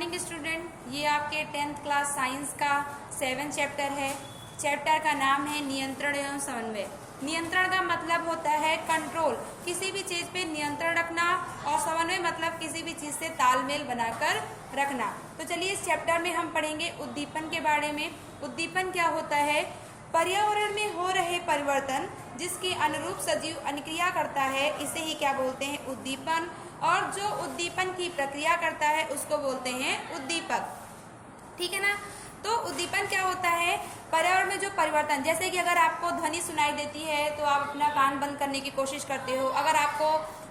Morning student, ये आपके 10th class science का 7 चैप्टर है। चैप्टर का नाम है नियंत्रण एवं समन्वय। नियंत्रण का मतलब होता है कंट्रोल, किसी भी चीज़ पे नियंत्रण रखना, और समन्वय मतलब किसी भी चीज़ से तालमेल बनाकर रखना। तो चलिए इस चैप्टर में हम पढ़ेंगे उद्दीपन के बारे में। उद्दीपन क्या होता है? पर्यावरण में हो रहे परिवर्तन जिसके अनुरूप सजीव अनुक्रिया करता है, इसे ही क्या बोलते हैं? उद्दीपन। और जो उद्दीपन की प्रक्रिया करता है उसको बोलते हैं उद्दीपक। ठीक है ना? तो उद्दीपन क्या होता है? पर्यावरण में जो परिवर्तन, जैसे कि अगर आपको ध्वनि सुनाई देती है तो आप अपना कान बंद करने की कोशिश करते हो, अगर आपको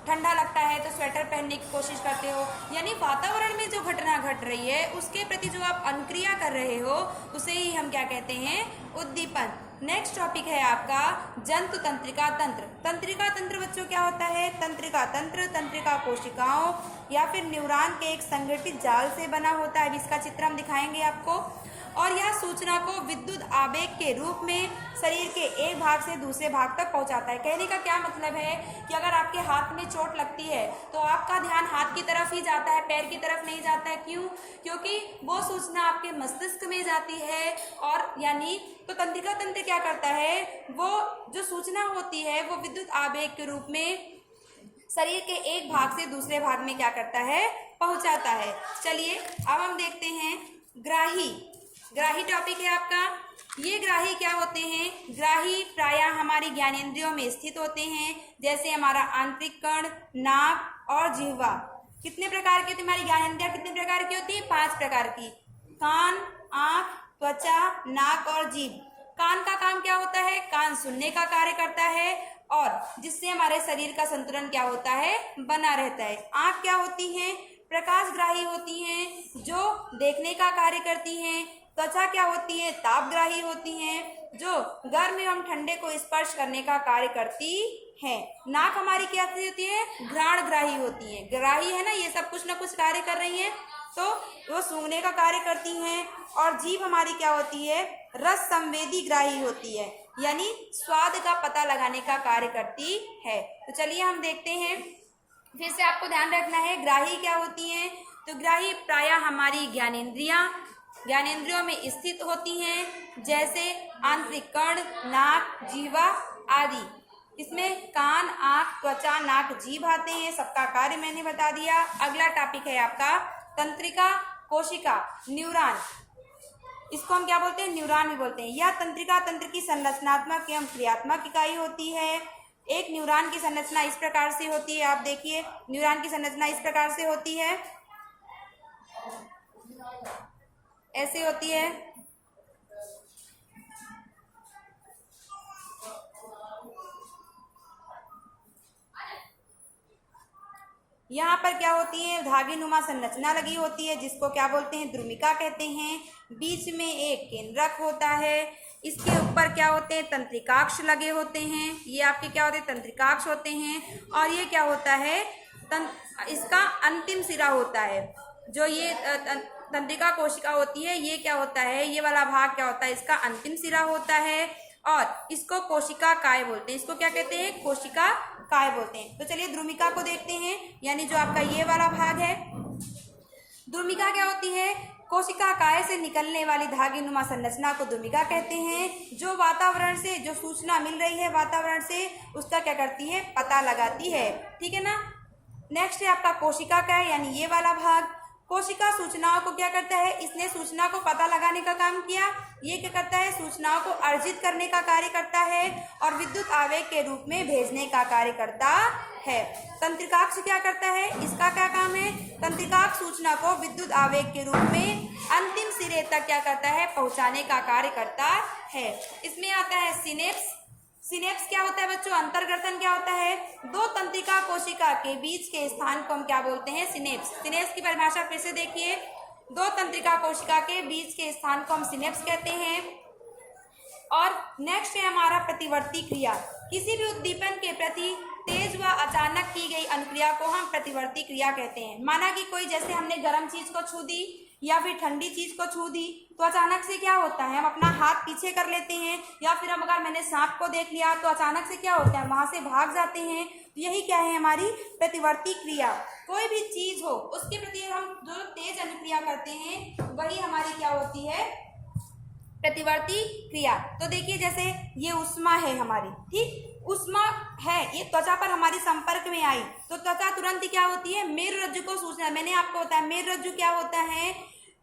ठंडा लगता है तो स्वेटर पहनने की कोशिश करते हो। यानी वातावरण में जो घटना घट रही है उसके प्रति जो आप अनुक्रिया कर रहे हो उसे ही हम क्या कहते हैं? उद्दीपन। नेक्स्ट टॉपिक है आपका जंतु तंत्रिका तंत्र। तंत्रिका तंत्र बच्चों क्या होता है? तंत्रिका तंत्र तंत्रिका कोशिकाओं या फिर न्यूरॉन के एक संगठित जाल से बना होता है। इसका चित्र हम दिखाएंगे आपको। और यह सूचना को विद्युत आवेग के रूप में शरीर के एक भाग से दूसरे भाग तक पहुंचाता है। कहने का क्या मतलब है कि अगर आपके हाथ में चोट लगती है तो आपका ध्यान हाथ की तरफ ही जाता है, पैर की तरफ नहीं जाता है। क्यों? क्योंकि वो सूचना आपके मस्तिष्क में जाती है। और यानी तो तंत्रिका तंत्र क्या करता है? वो जो सूचना होती है वो विद्युत आवेग के रूप में शरीर के एक भाग से दूसरे भाग में क्या करता है? पहुंचाता है। चलिए अब हम देखते हैं ग्राही। ग्राही टॉपिक है आपका। ये ग्राही क्या होते हैं? ग्राही प्रायः हमारी ज्ञानेंद्रियों में स्थित होते हैं, जैसे हमारा आंतरिक कर्ण, नाक और जिह्वा। कितने प्रकार की होती है हमारी ज्ञानेंद्रियां? कितने प्रकार की होती है? 5 प्रकार की। कान, आँख, त्वचा, नाक और जीभ। कान का काम क्या होता है? कान सुनने का कार्य करता है और जिससे हमारे शरीर का संतुलन क्या होता है? बना रहता है। आँख क्या होती है? प्रकाशग्राही होती हैं जो देखने का कार्य करती हैं। त्वचा क्या होती है? तापग्राही होती हैं जो गर्म एवं ठंडे को स्पर्श करने का कार्य करती हैं। नाक हमारी क्या होती है? घ्राणग्राही होती है। ग्राही है ना, ये सब कुछ ना कुछ कार्य कर रही हैं, तो वो सूंघने का कार्य करती हैं। और जीभ हमारी क्या होती है? रस संवेदी ग्राही होती है, यानी स्वाद का पता लगाने का कार्य करती है। तो चलिए हम देखते हैं, फिर से आपको ध्यान रखना है ग्राही क्या होती हैं। तो ग्राही प्रायः हमारी ज्ञानेंद्रियों में स्थित होती हैं, जैसे आंतरिक कर्ण, नाक, जिह्वा आदि। इसमें कान, आँख, त्वचा, नाक, जीभ आते हैं। सबका कार्य मैंने बता दिया। अगला टॉपिक है आपका तंत्रिका कोशिका, न्यूरॉन। इसको हम क्या बोलते हैं? न्यूरॉन भी बोलते हैं। यह तंत्रिका तंत्र की संरचनात्मक एवं क्रियात्मक इकाई होती है। एक न्यूरॉन की संरचना इस प्रकार से होती है। आप देखिए, न्यूरॉन की संरचना इस प्रकार से होती है, ऐसे होती है। यहाँ पर क्या होती है? धागे नुमा संरचना लगी होती है, जिसको क्या बोलते हैं? द्रुमिका कहते हैं। बीच में एक केंद्रक होता है। इसके ऊपर क्या होते हैं? तंत्रिकाक्ष लगे होते हैं। ये आपके क्या होते हैं? तंत्रिकाक्ष होते हैं। और ये क्या होता है? इसका अंतिम सिरा होता है। जो ये तंत्रिका कोशिका होती है, ये क्या होता है? ये वाला भाग क्या होता है? इसका अंतिम सिरा होता है और इसको कोशिका काय बोलते हैं। इसको क्या कहते हैं? कोशिका काय बोलते हैं। तो चलिए द्रुमिका को देखते हैं, यानी जो आपका ये वाला भाग है। द्रुमिका क्या होती है? कोशिका काय से निकलने वाली धागे नुमा संरचना को द्रुमिका कहते हैं, जो वातावरण से जो सूचना मिल रही है वातावरण से उसका क्या करती है? पता लगाती है। ठीक है ना? नेक्स्ट है आपका कोशिका काय, यानी ये वाला भाग। कोशिका सूचनाओं को क्या करता है? इसने सूचना को पता लगाने का काम किया। ये क्या करता है? सूचनाओं को अर्जित करने का कार्य करता है और विद्युत आवेग के रूप में भेजने का कार्य करता है। तंत्रिकाक्ष क्या करता है? इसका क्या काम है? तंत्रिकाक्ष सूचना को विद्युत आवेग के रूप में अंतिम सिरे तक क्या करता है? पहुंचाने का कार्य करता है। इसमें आता है सिनेप्स। सिनेप्स क्या होता है बच्चों? अंतर्गर्तन क्या होता है? दो तंत्रिका कोशिका के बीच के स्थान को हम क्या बोलते हैं? सिनेप्स। सिनेप्स की परिभाषा फिर से देखिए, दो तंत्रिका कोशिका के बीच के स्थान को हम सिनेप्स कहते हैं। और नेक्स्ट है हमारा प्रतिवर्ती क्रिया। किसी भी उद्दीपन के प्रति तेज व अचानक की गई अनुक्रिया को हम प्रतिवर्ती क्रिया कहते हैं। माना कि कोई, जैसे हमने गर्म चीज को छू दी या फिर ठंडी चीज को छू दी, तो अचानक से क्या होता है? हम अपना हाथ पीछे कर लेते हैं, या फिर हम अगर मैंने सांप को देख लिया तो अचानक से क्या होता है? वहां से भाग जाते हैं। यही क्या है हमारी प्रतिवर्ती क्रिया। कोई भी चीज हो उसके प्रति हम जो तेज अनुक्रिया करते हैं वही हमारी क्या होती है, प्रतिवर्ती क्रिया। तो देखिए जैसे ये उष्मा है हमारी, ठीक, उष्मा है, ये त्वचा पर हमारी संपर्क में आई तो त्वचा तुरंत ही क्या होती है, मेरुरज्जु को सूचना, मैंने आपको बताया मेरुरज्जु क्या होता है,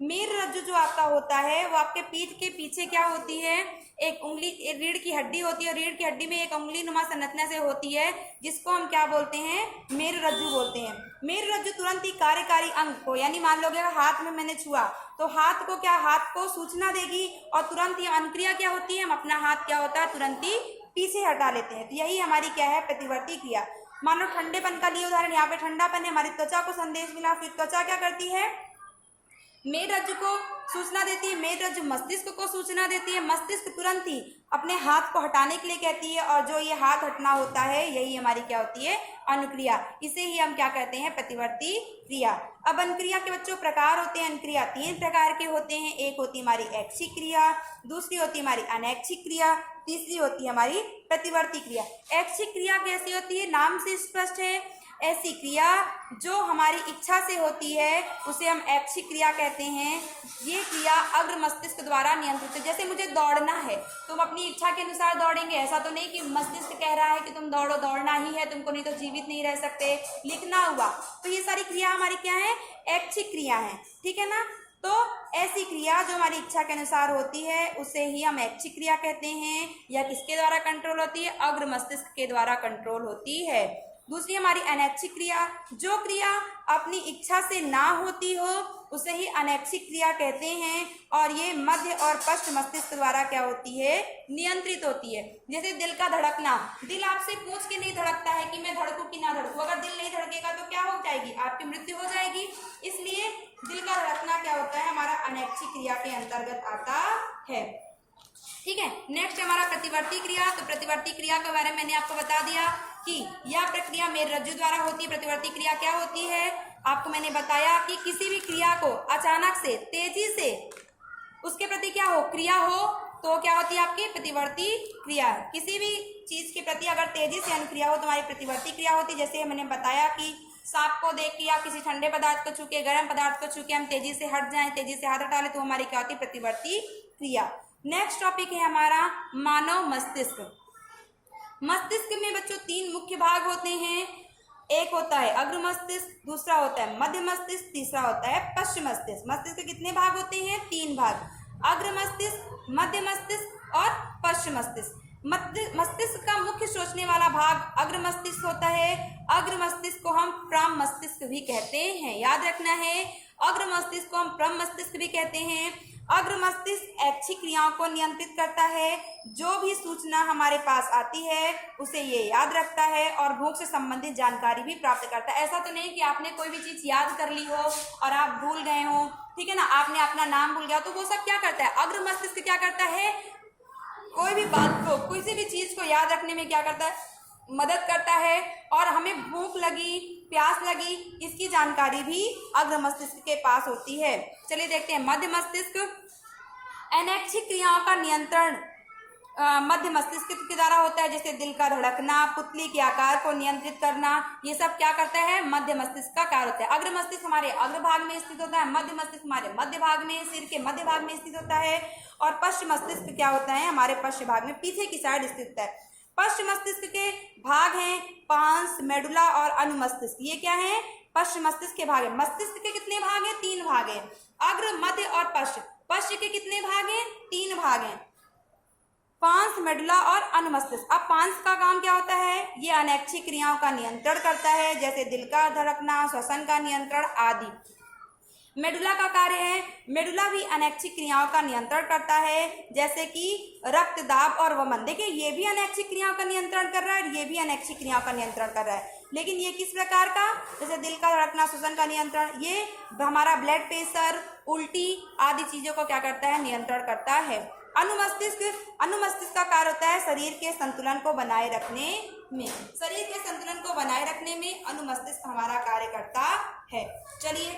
मेरुरज्जु जो आपका होता है वो आपके पीठ के पीछे क्या होती है, एक उंगली, रीढ़ की हड्डी होती है, रीढ़ की हड्डी में एक उंगली नुमा संरचना से होती है जिसको हम क्या बोलते हैं, मेरुरज्जु बोलते हैं। मेरुरज्जु तुरंत ही कार्यकारी अंग को, यानी मान लो अगर हाथ में मैंने छुआ तो हाथ को क्या, हाथ को सूचना देगी और तुरंत ही अनुक्रिया क्या होती है, हम अपना हाथ क्या होता है तुरंत ही पीछे हटा लेते हैं। तो यही हमारी क्या है, प्रतिवर्ती क्रिया। मान लो ठंडेपन का लिए उदाहरण, यहाँ पे ठंडापन है, हमारी त्वचा को संदेश मिला, फिर त्वचा क्या करती है, मेरुरज्जु को सूचना देती है, मेरुरज्जु मस्तिष्क को सूचना देती है, मस्तिष्क तुरंत ही अपने हाथ को हटाने के लिए कहती है और जो ये हाथ हटना होता है यही हमारी क्या होती है, अनुक्रिया। इसे ही हम क्या कहते हैं, प्रतिवर्ती क्रिया। अब अनुक्रिया के बच्चों प्रकार होते हैं, अनुक्रिया 3 प्रकार के होते हैं। एक होती है हमारी ऐच्छिक क्रिया, दूसरी होती है हमारी अनैच्छिक क्रिया, तीसरी होती है हमारी प्रतिवर्ती क्रिया। ऐच्छिक क्रिया कैसी होती है, नाम से स्पष्ट है, ऐसी क्रिया जो हमारी इच्छा से होती है उसे हम ऐच्छिक क्रिया कहते हैं। ये क्रिया अग्र मस्तिष्क द्वारा नियंत्रित है। जैसे मुझे दौड़ना है, तुम अपनी इच्छा के अनुसार दौड़ेंगे, ऐसा तो नहीं कि मस्तिष्क कह रहा है कि तुम दौड़ो, दौड़ना ही है तुमको, नहीं तो जीवित नहीं रह सकते, लिखना हुआ। तो ये सारी क्रिया हमारी क्या है, ऐच्छिक क्रिया है, ठीक है ना। तो ऐसी क्रिया जो हमारी इच्छा के अनुसार होती है उसे ही हम ऐच्छिक क्रिया कहते हैं। यह किसके द्वारा कंट्रोल होती है, अग्र मस्तिष्क के द्वारा कंट्रोल होती है। दूसरी हमारी अनैच्छिक क्रिया, जो क्रिया अपनी इच्छा से ना होती हो उसे ही अनैच्छिक क्रिया कहते हैं और ये मध्य और पश्च मस्तिष्क द्वारा क्या होती है, नियंत्रित होती है। जैसे दिल का धड़कना, दिल आपसे पूछ के नहीं धड़कता है कि मैं धड़कूं कि ना धड़कूं, अगर दिल नहीं धड़केगा तो क्या हो जाएगी, आपकी मृत्यु हो जाएगी। इसलिए दिल का धड़कना क्या होता है, हमारा अनैच्छिक क्रिया के अंतर्गत आता है, ठीक है। नेक्स्ट हमारा प्रतिवर्ती क्रिया। तो प्रतिवर्ती क्रिया के बारे में मैंने आपको बता दिया कि यह प्रक्रिया मेरुरज्जु द्वारा होती है। प्रतिवर्ती क्रिया क्या होती है, आपको मैंने बताया कि किसी भी क्रिया को अचानक से तेजी से उसके प्रति क्या हो, क्रिया हो तो क्या होती है आपकी प्रतिवर्ती क्रिया। किसी भी चीज के प्रति अगर तेजी से अनुक्रिया हो तो हमारी प्रतिवर्ती क्रिया होती है। जैसे मैंने बताया कि सांप को देख के या किसी ठंडे पदार्थ को छू के, गर्म पदार्थ को छू के हम तेजी से हट जाएं, तेजी से हाथ हटा ले तो हमारी क्या होती है, प्रतिवर्ती क्रिया। नेक्स्ट टॉपिक है हमारा मानव मस्तिष्क। मस्तिष्क में बच्चों 3 मुख्य भाग होते हैं। एक होता है अग्र मस्तिष्क, दूसरा होता है मध्य मस्तिष्क, तीसरा होता है पश्चिम मस्तिष्क। मस्तिष्क के कितने भाग होते हैं, 3 भाग, अग्र मस्तिष्क, मध्य मस्तिष्क और पश्चिम मस्तिष्क। मस्तिष्क का मुख्य सोचने वाला भाग अग्र मस्तिष्क होता है। अग्र मस्तिष्क को हम प्रम मस्तिष्क भी कहते हैं, याद रखना है, अग्र मस्तिष्क को हम प्रम मस्तिष्क भी कहते हैं। अग्र मस्तिष्क ऐच्छिक क्रियाओं को नियंत्रित करता है, जो भी सूचना हमारे पास आती है उसे ये याद रखता है और भूख से संबंधित जानकारी भी प्राप्त करता है। ऐसा तो नहीं कि आपने कोई भी चीज याद कर ली हो और आप भूल गए हो, ठीक है ना, आपने अपना नाम भूल गया, तो वो सब क्या करता है, अग्र मस्तिष्क क्या करता है, कोई भी बात को, किसी भी चीज को याद रखने में क्या करता है, मदद करता है। और हमें भूख लगी, प्यास लगी, इसकी जानकारी भी अग्र मस्तिष्क के पास होती है। चलिए देखते हैं मध्य मस्तिष्क। अनैच्छिक क्रियाओं का नियंत्रण मध्य मस्तिष्क के द्वारा होता है, जैसे दिल का धड़कना, पुतली के आकार को नियंत्रित करना, ये सब क्या करता है, मध्य मस्तिष्क का कार्य होता है। अग्र मस्तिष्क हमारे अग्र भाग में स्थित होता है, मध्य मस्तिष्क हमारे मध्य भाग में, सिर के मध्य भाग में स्थित होता है और पश्चिम मस्तिष्क क्या होता है, हमारे पश्चिम भाग में पीछे की साइड स्थित है। पश्चिम मस्तिष्क के भाग हैं पांस, मेडुला और अनुमस्तिष्क। ये क्या है, पश्चिम मस्तिष्क के भाग है। मस्तिष्क के कितने भाग हैं, 3 भाग हैं, अग्र, मध्य और पश्च। पश्च के कितने भाग हैं, 3 भाग हैं, पांस, मेडुला और अनुमस्तिष्क। अब पांस का काम क्या होता है, ये अनैच्छिक क्रियाओं का नियंत्रण करता है, जैसे दिल का धड़कना, श्वसन का नियंत्रण आदि। मेडुला का कार्य है, मेडुला भी अनैच्छिक क्रियाओं का नियंत्रण करता है, जैसे कि रक्त दाब और वमन। देखिए ये भी अनैच्छिक क्रियाओं का नियंत्रण कर रहा है, ये भी अनैच्छिक क्रियाओं का नियंत्रण कर रहा है, लेकिन ये किस प्रकार का, जैसे दिल का धड़कना, श्वसन का नियंत्रण, ये हमारा ब्लड प्रेशर, उल्टी आदि चीजों को क्या करता है, नियंत्रण करता है। अनुमस्तिष्क का कार्य होता है शरीर के संतुलन को बनाए रखने में, शरीर के संतुलन को बनाए रखने में अनुमस्तिष्क हमारा कार्य करता है। चलिए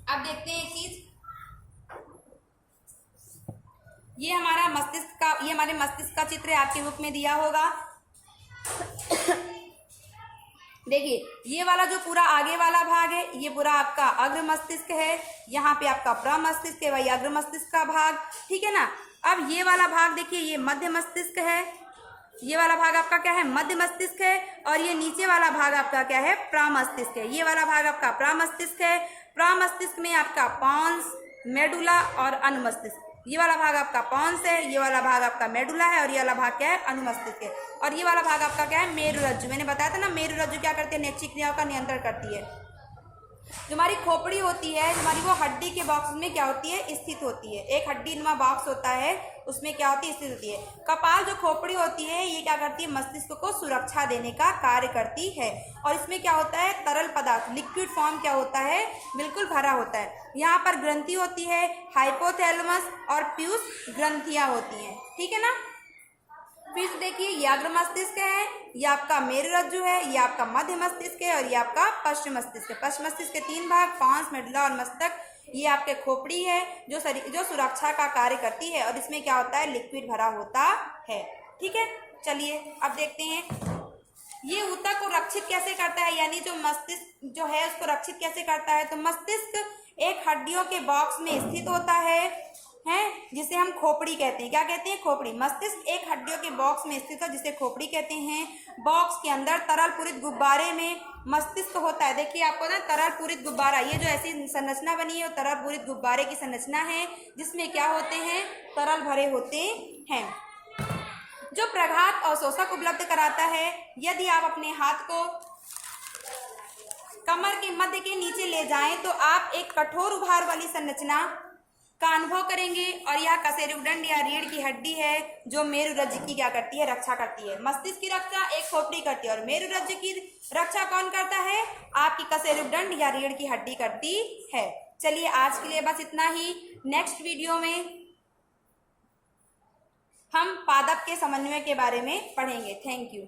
अब देखते हैं एक चीज, ये हमारा मस्तिष्क का, ये हमारे मस्तिष्क का चित्र आपके बुक में दिया होगा। देखिए ये वाला जो पूरा आगे वाला भाग है ये पूरा आपका अग्र मस्तिष्क है, यहाँ पे आपका प्रमस्तिष्क है, वही अग्र मस्तिष्क का भाग, ठीक है ना। अब ये वाला भाग देखिए ये मध्य मस्तिष्क है, ये वाला भाग आपका क्या है मध्य मस्तिष्क है, और ये नीचे वाला भाग आपका क्या है प्रामस्तिष्क है। ये वाला भाग आपका प्रामस्तिष्क है। प्रामस्तिष्क में आपका पॉन्स, मेडुला और अनुमस्तिष्क, ये वाला भाग आपका पॉन्स है, ये वाला भाग आपका मेडुला है, और ये वाला भाग क्या है अनुमस्तिष्क है, और ये वाला भाग आपका क्या है मेरुरज्जु। मैंने बताया था ना मेरुरज्जु क्या करती है नैच्छिक क्रियाओं का नियंत्रण करती है। जो हमारी खोपड़ी होती है हमारी वो हड्डी के बॉक्स में क्या होती है स्थित होती है, एक हड्डी नुमा बॉक्स होता है उसमें क्या होती है स्थित होती है। कपाल जो खोपड़ी होती है ये क्या करती है मस्तिष्क को सुरक्षा देने का कार्य करती है, और इसमें क्या होता है तरल पदार्थ लिक्विड फॉर्म क्या होता है बिल्कुल भरा होता है। यहाँ पर ग्रंथि होती है हाइपोथैलेमस और पीयूष ग्रंथियां होती हैं, ठीक है ना। फिर से देखिए ये अग्र मस्तिष्क है, ये आपका मेरुरज्जु है, ये आपका मध्य मस्तिष्क है, और ये आपका पश्चिम मस्तिष्क है। पश्चिम मस्तिष्क के 3 भाग पॉन्स, मेडुला और मस्तक, ये आपके खोपड़ी है जो सुरक्षा का कार्य करती है, और इसमें क्या होता है लिक्विड भरा होता है, ठीक है। चलिए अब देखते हैं ये ऊतक को रक्षित कैसे करता है, यानी जो मस्तिष्क जो है उसको रक्षित कैसे करता है। तो मस्तिष्क एक हड्डियों के बॉक्स में स्थित होता है जिसे हम खोपड़ी कहते हैं। क्या कहते हैं खोपड़ी। मस्तिष्क एक हड्डियों के बॉक्स में स्थित है जिसे खोपड़ी कहते हैं। बॉक्स के अंदर तरल पूरित गुब्बारे में मस्तिष्क होता है। देखिए आपको ना तरल पूरित गुब्बारा, ये जो ऐसी संरचना बनी है वो तरल पूरित गुब्बारे की संरचना है जिसमें क्या होते हैं तरल भरे होते हैं, जो प्रघात अवशोषक उपलब्ध कराता है। यदि आप अपने हाथ को कमर के मध्य के नीचे ले जाएं तो आप एक कठोर उभार वाली संरचना का अनुभव करेंगे, और यह कशेरुकदंड या रीढ़ की हड्डी है जो मेरुरज्जु की क्या करती है रक्षा करती है। मस्तिष्क की रक्षा एक खोपड़ी करती है, और मेरुरज्जु की रक्षा कौन करता है आपकी कशेरुकदंड या रीढ़ की हड्डी करती है। चलिए आज के लिए बस इतना ही। नेक्स्ट वीडियो में हम पादप के समन्वय के बारे में पढ़ेंगे। Thank you.